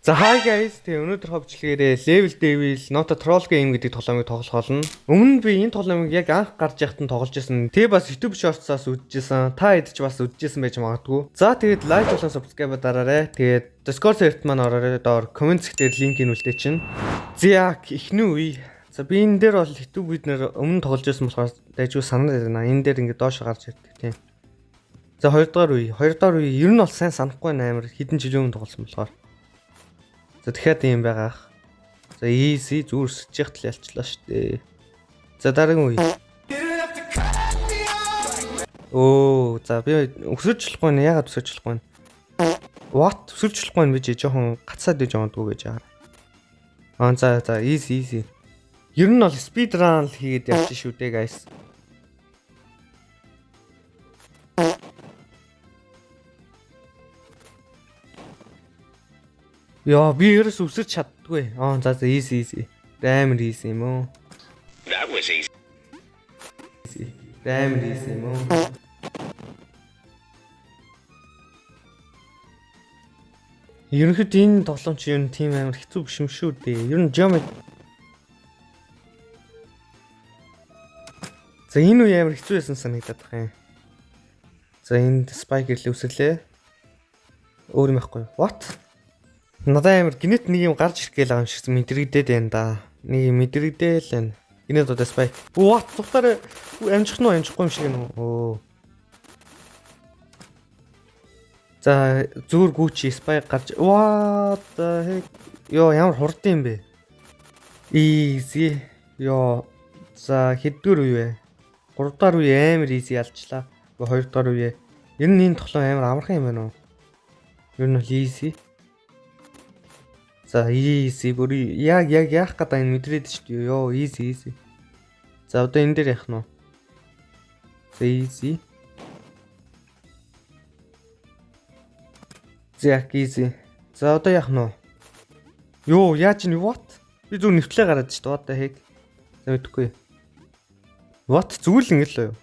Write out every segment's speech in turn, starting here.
За hi guys, тэгээ өнөөдөр ховчлогээрээ Level Devil Nota Troll Game гэдэг тоглоомыг тоглох болно. Өмнө нь би энэ тоглоомыг яг анх гарч яхад нь тоглож байсан. Тэгээ бас YouTube Shorts-аас үзчихсэн. Та хэд ч бас үзчихсэн байж магадгүй. За тэгээд like болон subscribe дараарай. Тэгээд Discord server маань ороорой. Доор comment секцээр линкийг үлдээ чинь. Зяк ихний үе. За би энэ дээр бол YouTube бид нэр өмнө тоглож байсан болохоор дайггүй санаад байна. Энэ дээр ингээд доош гарч ирдэг тийм. За 2 дахь үе ер нь бол сайн санахгүй амар хэдэн жилийн өмнө тоглосон болохоор. За тэгэхээр юм байгаа. За easy зүгээр сэж яхтал ялчлаа штэ. За дараагийн үе. Оо за би өсөж болохгүй нэ ягаад өсөж болохгүй нэ? What өсөж болохгүй нэ би жоохон гацаад байж байгаагүй гэж байгаа. За easy. Ер нь бол speed run л хийгээд явчих шүү дээ guys. Яа би ерөөс өсөж чаддгүй. За easy. Амар easy юм уу? That was easy. Амар easy юм уу? Ерөнхийдөө энэ тоглоом чи ер нь тийм амар хэцүү биш юм шүү дээ. Ер нь geometry. За энэ үе амар хэцүү байсан санагдаад байна. За энд spike ирлээ үсэлээ. Өөр юм байхгүй. What? Надад амар гинэт нэг юм гарч ирэх гээл байгаа юм шиг мэдрэгдээд байна да. Нэг юм мэдрэгдээл байна. Гинэт одоо spike. What? Тухтаар амжихгүй юм шиг нөө. Оо. За зүүр гүүчи spike гарч. What the heck? Йоо ямар хурдан юм бэ? Easy. Йоо. За хэдгээр үе вэ? 3 дахь үе амар easy алчлаа. 2 дахь үе. Ер нь энэ тоглоом амар амархан юм байна уу? Ер нь easy. За easy бүр яг яах гэдэг энэ мэдрээд шүү дээ. Йоо easy. За одоо энэ дээр яах нь вэ? За easy. Easy. За одоо яах нь вэ? Йоо яаж ин what? Би зөв нэвтлээ гараад шүү дээ. What the heck? За мэдэхгүй. What зүгээр л ингэ л юу?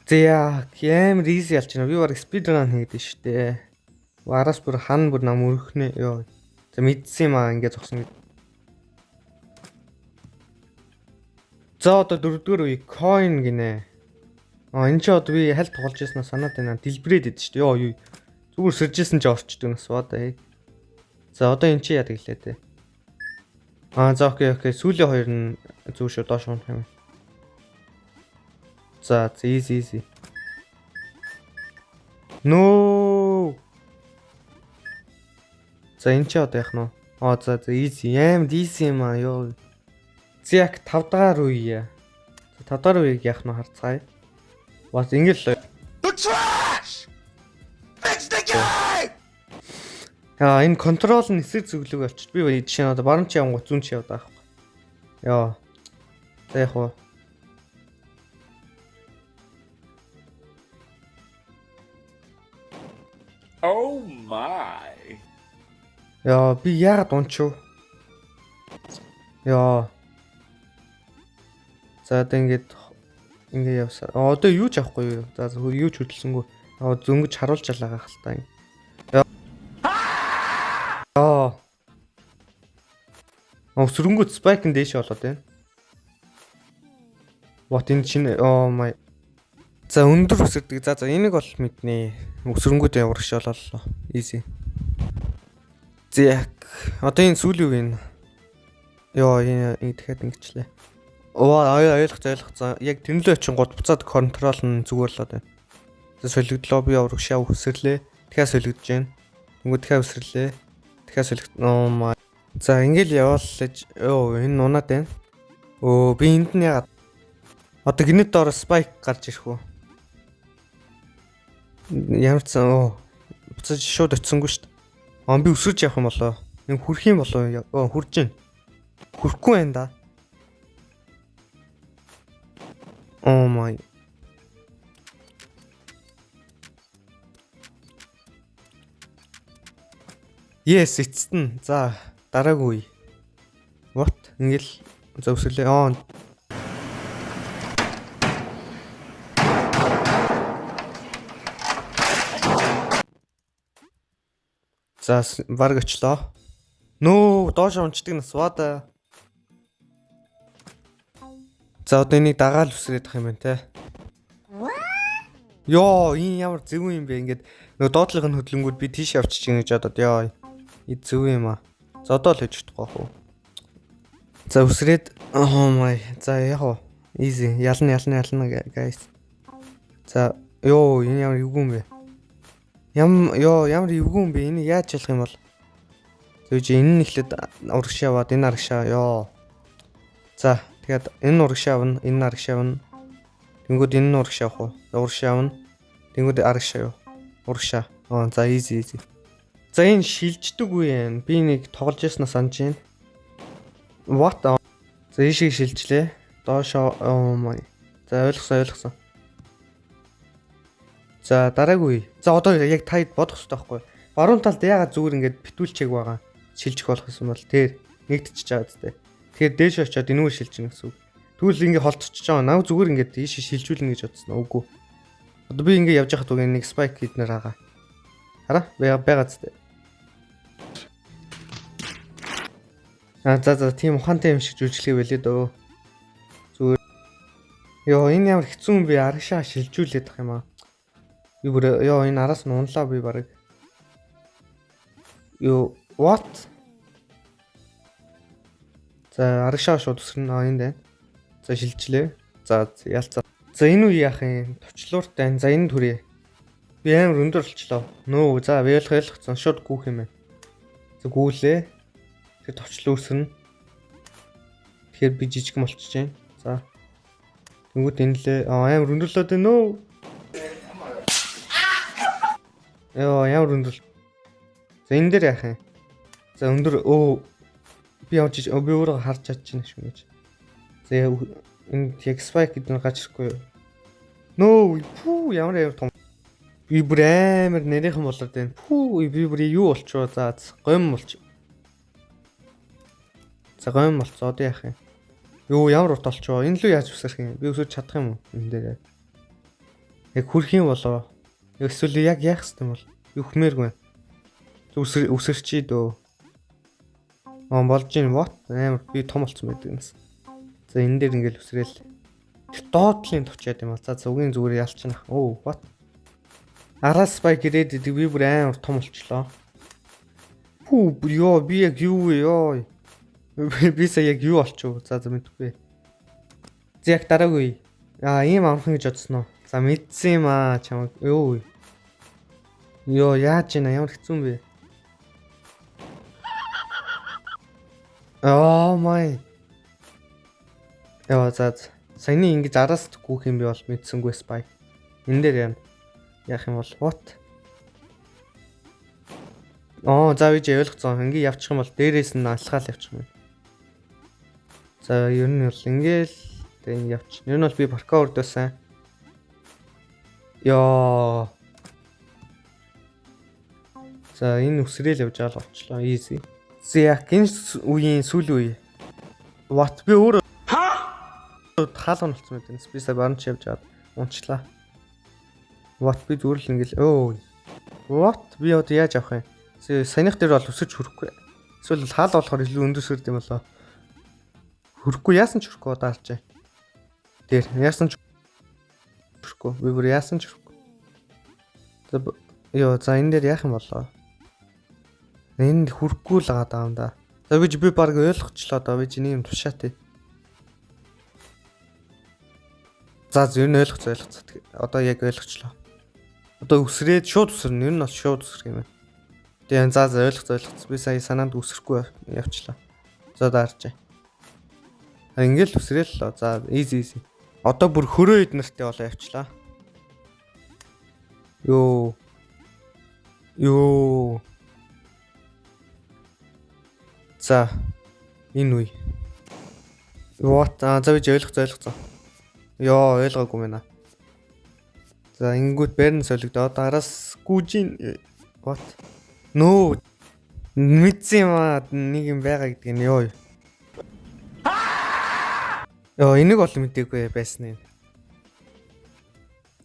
Зяа амар easy алчна. Би баг speed run хийдэг шүү дээ. Араас бүр хан бүр нам өрхнээ. Йоо. За мэдсэн юм аа ингэ зогсон. За одоо 4 дугаар үе coin гинэ. Энэ ч одоо би хальт тоглож яснаа санаад байна. Дэлбрээд идэв шүү дээ. Йоо юу. Зүгээр сэржсэн чи орчдөг нас баа. За одоо эн чи яадаг лээ те. За окей. Сүүлийн хоёр нь зөв шүү доош унах юм. За easy. No. За энэ ч одоо яах нь вэ? За easy. Амар easy юм аа ёо. Зяк 5 дахь үе. 5 дахь үеийг яах нь харцгаая. Бас ингээл The trash! Fix the game! Энэ контрол нь эсрэг зөвлөг болчих. Би жишээ нь одоо баруун чи явган зүүн чи явдаг аахгүй. Яа. За яах вэ? Oh my. Яа би яагаад унчив? Яа. За одоо ингээд явсаа. Одоо юу ч авахгүй юу? За юу ч хөдөлсөнгөө. Зөнгөж харуулж алаагаах л та. Яа. Өсрөнгөд spike-ын дээш болоод байна. What энэ чинь oh my. За өндөр өсөрдөг. За энийг бол мэднэ. Өсрөнгүүд яварч болоо. Easy. Зяк. Одоо энэ сүүлийн үе нь. Йоо энэ дахиад ингэчлээ. Ойлгох. За яг тэнлөө очин гот буцаад контрол нь зүгээр л одоо. За солигдлоо би яварч шав өсөрлөө. Дахиад солигдож байна. Тэнгүү дахиад өсрлээ. Дахиад солигд. Oh my. За ингээл явааллаж. Энэ унаад байна. Би энд нь ягаад одоо гинэт доор spike гарч ирэх үү? Ямар ч буцаж шууд очисонгүй шүү дээ. Би өсөж явах юм болоо. Энэ хүрх юм болоо. Хүрж гин. Хүрхгүй байна да. Oh my. Yes, эцэстэн. За дараагийн үе. What? Ингээл зөвсөлөө. За баг очлоо. Нөө доош унцдаг нас вада. За одоо энийг дагаал үсрээд ах юм байна те. Йоо, энэ ямар зөв юм бэ? Ингээд нөгөө доотлогын хөдөлгөөнгүүд би тийш явчих гэж бодоод ёо. Энэ зөв юм аа. За одоо л хийж чадахгүй ах уу. За үсрээд oh my. За яг уу. Easy. Ялна guys. За ёо, энэ ямар эвгүй юм бэ? Ямар эвгүй юм бэ? Энийг яаж ялах юм бол? Тэгэж энэ нь ихлэд урагш яваад энэ арагшаа ёо. За тэгээд энэ урагш авна, энэ арагш авна. Тэнгүүд энэ нь урагш авах уу? Урагш авна. Тэнгүүд арагшаа юу? Урагшаа. За easy. За энэ шилждэг үе юм. Би нэг тоглож яснаа санаж байна. What? За ийшээ шилжлээ. Доошоо oh my. За ойлгосон. За дараагүй. За одоо яг таад бодох хэрэгтэй байхгүй. Баруун талд яагаад зүгээр ингээд битүүлчээг байгаа. Шилжих болох юм бол тэр нэгдчихэж байгаа зү. Тэгэхээр дээш очиод энэгээр шилжинэ гэсэн үг. Тэгвэл ингээ холтчихж байгаа. Нав зүгээр ингээд ийшээ шилжүүлнэ гэж бодсон. Үгүй. Одоо би ингээ явж байхад үгүй нэг спайк хийднэр байгаа. Хараа? Байгаа зү. За тийм ухаантай юм шиг жүжиглэе байлээ дөө. Зүгээр. Йоо энэ ямар хэцүү юм бэ? Арагшаа шилжүүлээд ах юм аа. Би бүр энэ араас нь унлаа би барыг. What? За арагшаа шууд өсрөн энэ дээ. За шилжлээ. За ялцаа. За энэ үе яах юм? Товчлууртай. За энэ түрээ. Би амар өндөр болчлоо. Нөө за ойлгоцсон шууд гүүх юм байна. За гүүлээ. Тэгээ товчлуу өсрөн. Тэгэхээр би жижиг болчихж байна. За. Тэнгүүд энэ лээ амар өндөрлөөд байна нөө. Ямар өндөр. За энэ дээр яах юм? За өндөр би явж би өөрөө харж чадчихна шүү гэж. За энэ яг spike гэдэг нь гачрахгүй юу? Нөө ямар том. Би бүр амар нэрийнхэн болоод байна. Би бүр юу болчихоо за гом болчих. За гом болцоо одоо яах юм? Ямар урт болчихоо. Энэ лөө яаж үсрэх юм? Би өсөж чадах юм уу? Энэ дээр. Яг хүрх юм болоо. Эсвэл яг яах юм бол? Би хүмээргүй. Үсэрчий дөө. Болж ийн what? Амар би том болсон байдаг юмс. За энэ дээр ингээл үсрээл. Доотлын товчаад юм аа. За зүгийн зүгээр ялчна. What? Араас спайк ирээд би бүр амар том болчлоо. Би яг юу вэ? Би сая яг юу болчихв? За мэдгүй. За яг дараагүй. Ийм амархан гэж бодсон уу? За мэдсэн юм аа чамаг. Яаж ийна ямар хэцүү юм бэ? Oh my. За саяны ингэж араас гүүх юм би бол мэдсэнгүй спай. Энэ дээр яа. Яах юм бол what? За би ойлгоцсон. Ингээ явчих юм бол дээрээс нь алхаал явчих юм. За ер нь бол ингээл тэг явчих. Ер нь бол би паркур өрдөөсөн. За энэ үсрээл явж байгаа л болчлоо. Easy. Яг энэ үеийн сүүлийн үе. What би өөрөө хаалга болцсон байдаг. Би сая баруун ч явж аваад унчлаа. What би зүгээр л ингээл What би одоо яаж авах юм? Саяных дээр бол өсөж хүрэхгүй. Эсвэл хаалга болохоор илүү өндөсөрд юм болоо. Хүрэхгүй яасан ч хүрэхгүй одоо харж. Дээр яасан ч хүрэхгүй. Би бүр яасан ч хүрэхгүй. За энэ дээр яах юм болоо? Энд хүрэхгүй л байгаа юм да. За би баг ойлгочлоо доо. Би чиний юм тушаатай. За зөв нь ойлгоцоо. Одоо яг ойлгочлоо. Одоо үсрээд шууд үсэрнэ. Ер нь бол шууд үсрэх юм байна. Тэгээ за ойлгоцоо. Би сая санаанд үсрэхгүй явчлаа. За даарч. Ингээл үсрээл л. За easy. Одоо бүр хөрөө эднэртэй болоо явчлаа. За энэ үе. What? За би ойлгоцоо. Ойлгоогүй байна. За ингэнгүүт бэрн солигдоод араас гүүжин what? Мэдсэн юм аа нэг юм байгаа гэдэг нь энийг бол мэдээгүй байсан юм.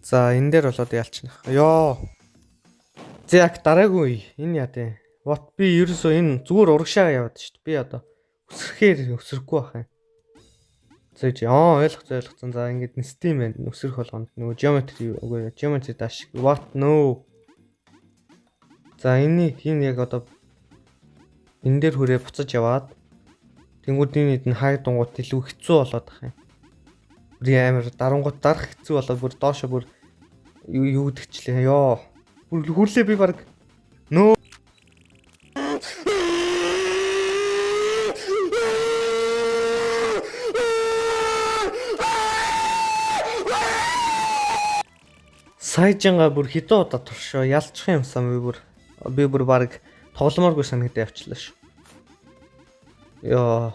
За энэ дээр болоод ялчна. За яг дараагүй энэ яа дээ. What би ерөөсөө энэ зүгээр урагшаа яваад шүү дээ. Би одоо өсөрөхээр өсөрөхгүй байх юм. Зөөж ойлгоцсон. За ингээд Steam байна. Өсөрөх болгонд нөгөө geometry үгүй geometry dash. What no. За энэ яг одоо энэ дээр хүрээ буцаж яваад тэнгуудын нь хай дунгууд илүү хэцүү болоод байгаа юм. Бүр амар дарангууд дарах хэцүү болоод бүр доошо бүр юу гэдэгчлээ. Йоо. Бүр хүрлээ би баг нөө сайжинга бүр хэдэн удаа туршоо ялчих юмсан би бүр баг тогломооргүй санагдаж явчлаа ш. Яа.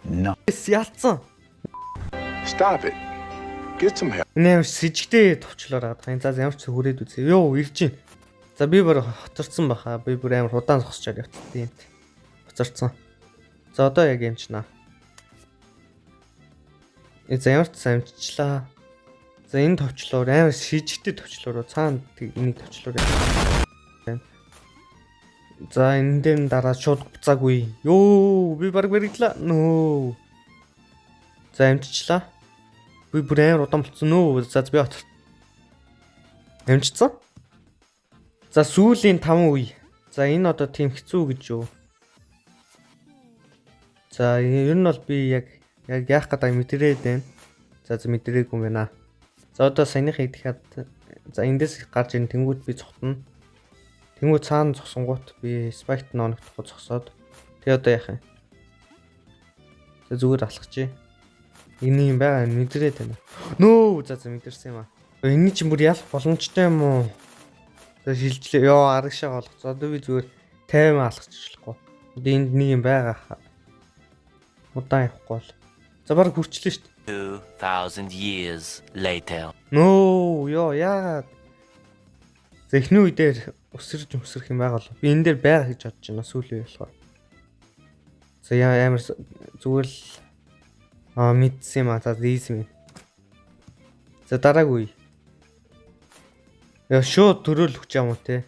No. Ялцсан. Stop it. Get some help. Энэ ямар сэжигтэй товчлоор байгаа юм. За ямар ч хүрээд үзье. Йоо ирж байна. За би бүр хоцорсон баха. Би бүр амар удаан зогсчод явцдیں۔ Хоцорсон. За одоо яг юмчнаа. За ямар ч самжчлаа. За энэ товчлоор амар сэжигтэй товчлоор цаана энийг товчлоор байна. За энэ дээр дараа шууд буцаагүй. Йоо би баг мэрэглээ. Нөө. За амжчлаа. Би бүр амар удаан болцсон нөө. За би отор. Амжцсан. За сүүлийн 5 үе. За энэ одоо тийм хэцүү гэж юу. За ер нь бол би яг яах гэдэг мэдрээд байна. За мэдрээгүй юм байна. За одоо саяных идэхэд за эндээс гарч ирэн тэнгууд би цогтно. Тэнгууд цаана зогсонгууд би спайкт ногдохгүй зогсоод тэгээ одоо яах юм. За зүгээр алхачих. Энэ юм байгаа мэдрээд байна. Нөө за мэдэрсэн юм аа. Энийн чинь бүр ялах боломжтой юм уу? За шилжлээ. Йоо арагшаа болгоцоо. Одоо би зүгээр 50 алхачихлахгүй. Энд нэг юм байгаа. Удаан явахгүй бол. За баг хүрчлээ шүү дээ. 2000 years later. Нөө ёо яагаад за эхний үе дээр өсөрч юм байгаа бол би энэ дээр байгаа гэж бодож байна сүүлийн болохоор. За амар зүгээр л мэдсэн юм аа за ийсэн юм. За дараагийн үе. Яа шууд төрөөл өгч юм уу те.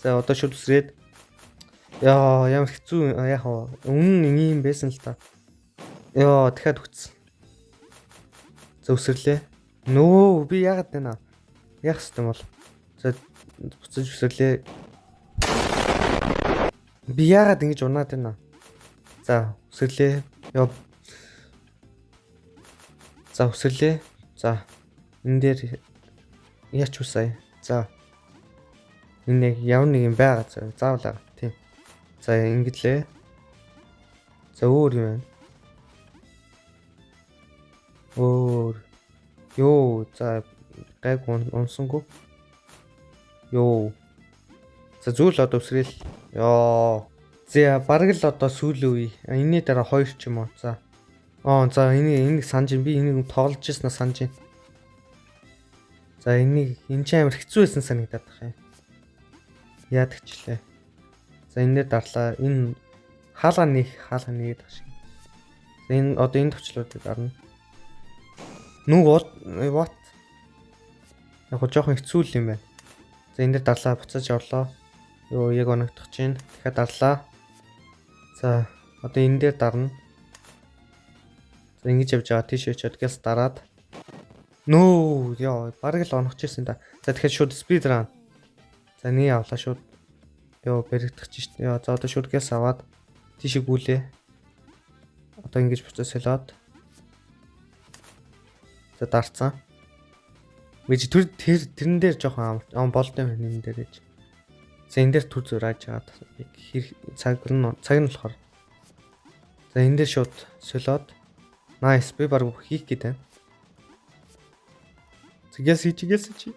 За одоо шууд үсрээд яа ямар хэцүү яах вэ? Өмнө нь юм байсан л та. Яа дахиад үтсэн. За үсрлээ. Нөө би яагаад байна? Яах хэвтэй бол. За буцаж үсрлээ. Би яагаад ингэж унаад байна? За үсрлээ. Яа. За үсрлээ. За энэ дээр яач үсай. За энэ явна нэг юм байгаа. Заавал тийм. За ингэдлээ. За өөр юм байна. Йоо за гайг унсангүй. Йоо. За зүйл одоо үсрээл. Йоо. За бараг л одоо сүүлийн үе. Энэний дараа 2 ч юм уу. За. За энийг санаж би энийг тоглож ирснаа санаж байна. За энийг энэ ч амар хэцүү байсан санагдаад байна. Яадаг ч лээ. За энээр дарлаа. Энэ хаалга нэгэд таш. За энэ одоо энэ төвчлүүдийг гарна. What? Яг жоохон хэцүү л юм байна. За энэ дээр дарлаа буцаж явлаа. Йоо яг оногдох чинь. Дахиад дарлаа. За одоо энэ дээр дарна. За ингэж явж байгаа тийш очиод гэс дараад. Нөө яа бараг л оногч ирсэн да. За дахиад шууд speed run. За нэг явлаа шууд. Йоо бэрэгдэх чинь шүү дээ. Йоо за одоо шууд гэс аваад тийш гүйлээ. Одоо ингэж буцаж солиод. За дарцсан. Мэж тэрэн дээр жоохон болдсон юм энэ дээр гэж. За энэ дээр түр зураж агаад цаг нь болохоор. За энэ дээр шууд солиод. Nice би баг хийх гээд байна. Тэгээс чи.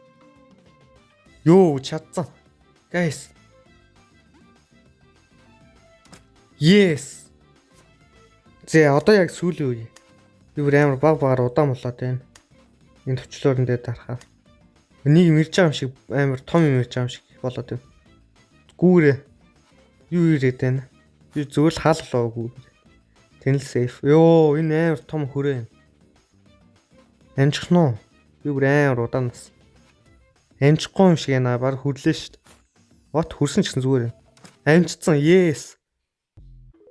Йоо чадсан. Guys. Yes. За одоо яг сүүлийн үе. Би бүр амар багаар удаан болоод байна. Энэ төвчлөөрн дээр дарахаар. Нэг юм ирж байгаа юм шиг амар том юм ирж байгаа юм шиг болоод байна. Гүүрээ. Юу ирээд байна? Би зүгээр л хаалгалаагүй. Тэнэл сейф. Йоо энэ амар том хүрээ. Амжих нь уу? Би бүр амар удаан нас. Амжихгүй юм шиг яана баг хүрлээ шүү дээ. What хүрсэн ч гэсэн зүгээр юм. Амжицсан. Yes.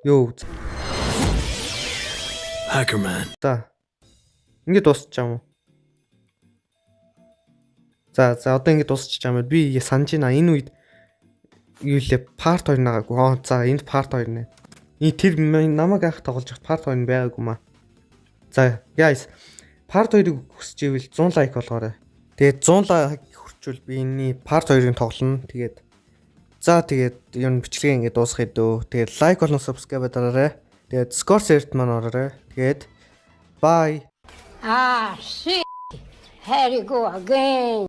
Йоо. Hackerman. За. Ингээд дуусчих юм уу? За одоо ингээд дуусчих юм. Би санаж байна. Энэ үед юу лээ part 2 наагаагүй. За энд part 2 нэ. Тэр намайг анх тоглож байхад part 2 байгаагүй маа. За guys part 2-ыг хүсэж ивэл 100 лайк болгоорой. Тэгээд 100 лайк хүрчвэл би энэний part 2-ыг тоглоно. Тэгээд юм бичлэгээ ингээд дуусгая дөө. Тэгээд лайк болон subscribe дараарай. Тэгээд Discord server маань ороорой. Тэгээд bye. Ah, shit. Here you go again.